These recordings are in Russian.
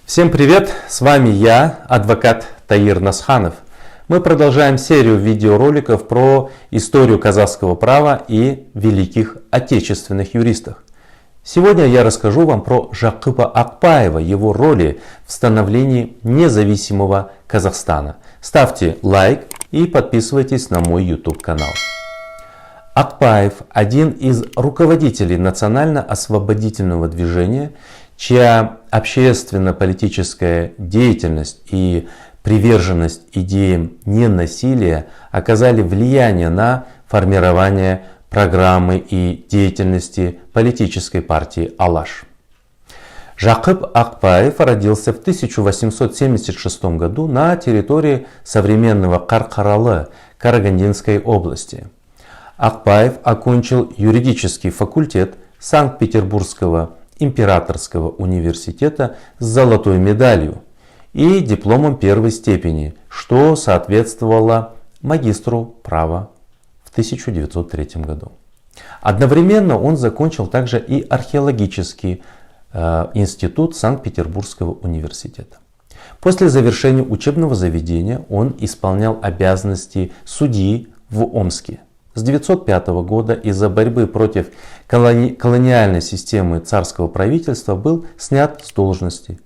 Всем привет! С вами я, адвокат Таир Насханов. Мы продолжаем серию видеороликов про историю казахского права и великих отечественных юристов. Сегодня я расскажу вам про Жакыпа Акпаева, его роли в становлении независимого Казахстана. Ставьте лайк и подписывайтесь на мой YouTube канал. Акпаев – один из руководителей национально-освободительного движения, чья общественно-политическая деятельность и приверженность идеям ненасилия оказали влияние на формирование программы и деятельности политической партии Алаш. Жакып Акпаев родился в 1876 году на территории современного Карқаралы Карагандинской области. Акпаев окончил юридический факультет Санкт-Петербургского императорского университета с золотой медалью и дипломом первой степени, что соответствовало магистру права в 1903 году. Одновременно он закончил также и археологический институт Санкт-Петербургского университета. После завершения учебного заведения он исполнял обязанности судьи в Омске. С 1905 года из-за борьбы против колониальной системы царского правительства был снят с должности.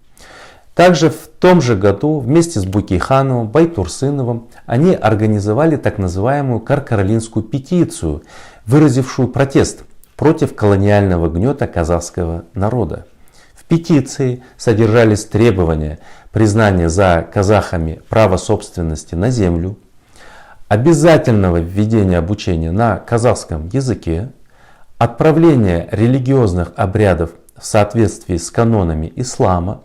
Также в том же году вместе с Бөкейхановым, Байтурсыновым они организовали так называемую Карқаралинскую петицию, выразившую протест против колониального гнета казахского народа. В петиции содержались требования признания за казахами права собственности на землю, обязательного введения обучения на казахском языке, отправления религиозных обрядов в соответствии с канонами ислама,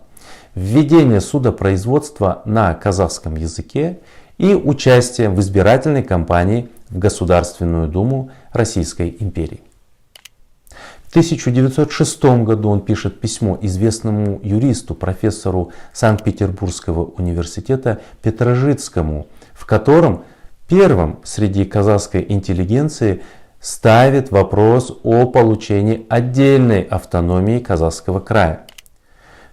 введение судопроизводства на казахском языке и участие в избирательной кампании в Государственную Думу Российской империи. В 1906 году он пишет письмо известному юристу, профессору Санкт-Петербургского университета Петрожицкому, в котором первым среди казахской интеллигенции ставит вопрос о получении отдельной автономии Казахского края.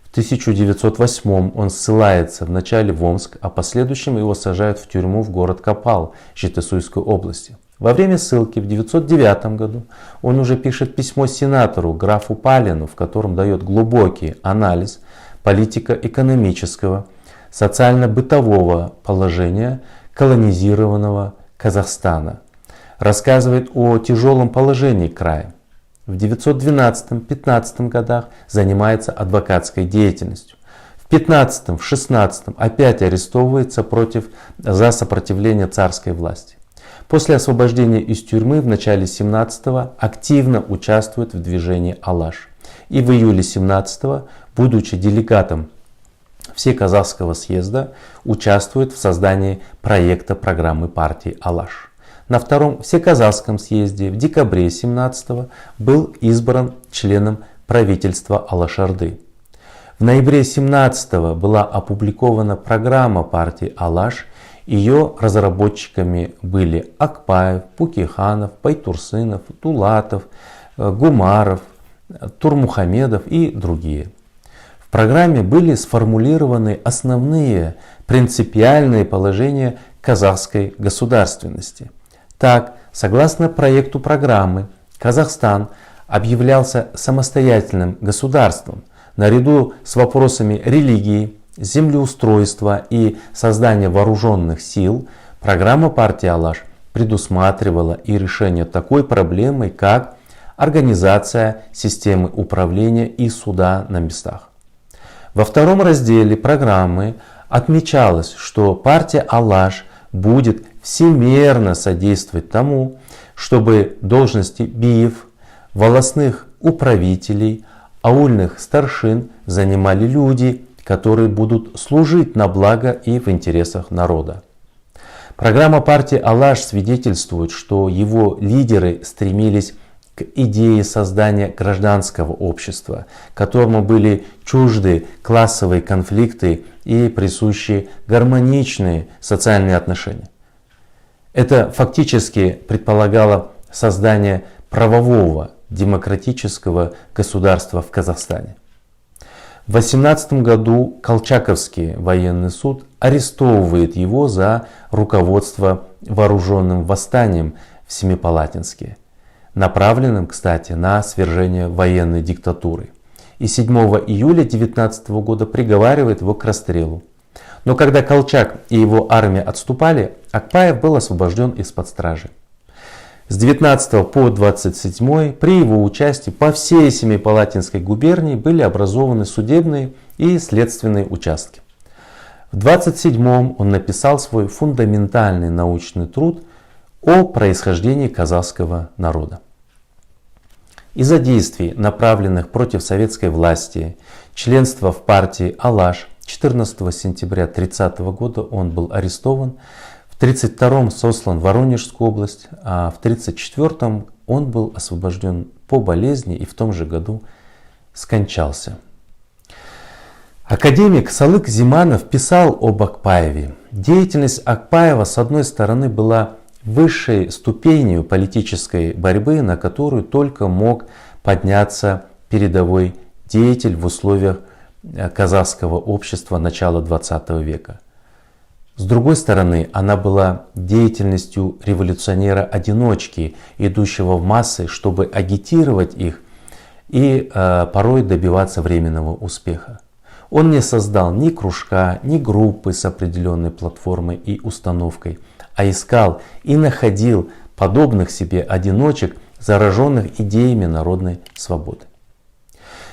В 1908 он ссылается вначале в Омск, а в последующем его сажают в тюрьму в город Копал Житесуйской области. Во время ссылки в 1909 году он уже пишет письмо сенатору графу Палину, в котором дает глубокий анализ политико-экономического, социально-бытового положения колонизированного Казахстана. Рассказывает о тяжелом положении края. В 1912-15 годах занимается адвокатской деятельностью. В 15-16 опять арестовывается за сопротивление царской власти. После освобождения из тюрьмы в начале 17-го активно участвует в движении Алаш. И в июле 17-го, будучи делегатом Всеказахского съезда, участвует в создании проекта программы партии Алаш. На втором Всеказахском съезде в декабре 17-го был избран членом правительства Алаш-Орды. В ноябре 17-го была опубликована программа партии Алаш. Ее разработчиками были Акпаев, Бөкейханов, Байтурсынов, Дулатов, Гумаров, Турмухамедов и другие. В программе были сформулированы основные принципиальные положения казахской государственности. Так, согласно проекту программы, Казахстан объявлялся самостоятельным государством. Наряду с вопросами религии, землеустройства и создания вооруженных сил, программа партии Алаш предусматривала и решение такой проблемы, как организация системы управления и суда на местах. Во втором разделе программы отмечалось, что партия Алаш будет всемерно содействовать тому, чтобы должности биев, волостных управителей, аульных старшин занимали люди, которые будут служить на благо и в интересах народа. Программа партии Алаш свидетельствует, что его лидеры стремились к идее создания гражданского общества, которому были чужды классовые конфликты и присущи гармоничные социальные отношения. Это фактически предполагало создание правового демократического государства в Казахстане. В 18 году Колчаковский военный суд арестовывает его за руководство вооруженным восстанием в Семипалатинске, направленным, кстати, на свержение военной диктатуры. И 7 июля 19 года приговаривает его к расстрелу. Но когда Колчак и его армия отступали, Акпаев был освобожден из-под стражи. С 19 по 27 при его участии по всей Семипалатинской губернии были образованы судебные и следственные участки. В 27-м он написал свой фундаментальный научный труд о происхождении казахского народа. Из-за действий, направленных против советской власти, членства в партии Алаш, 14 сентября 30 года он был арестован, в 1932 сослан в Воронежскую область, а в 1934 он был освобожден по болезни и в том же году скончался. Академик Салык Зиманов писал об Акпаеве. Деятельность Акпаева, с одной стороны, была высшей ступенью политической борьбы, на которую только мог подняться передовой деятель в условиях казахского общества начала 20 века. С другой стороны, она была деятельностью революционера-одиночки, идущего в массы, чтобы агитировать их и порой добиваться временного успеха. Он не создал ни кружка, ни группы с определенной платформой и установкой, а искал и находил подобных себе одиночек, зараженных идеями народной свободы.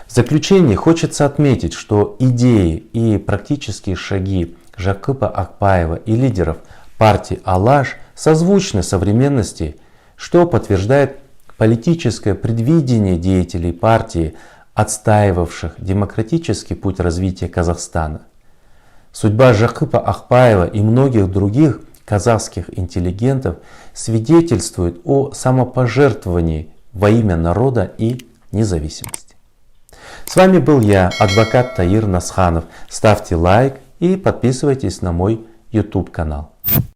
В заключение хочется отметить, что идеи и практические шаги Жакыпа Акпаева и лидеров партии Алаш созвучны современности, что подтверждает политическое предвидение деятелей партии, отстаивавших демократический путь развития Казахстана. Судьба Жакыпа Акпаева и многих других казахских интеллигентов свидетельствует о самопожертвовании во имя народа и независимости. С вами был я, адвокат Таир Насханов. Ставьте лайк и подписывайтесь на мой YouTube канал.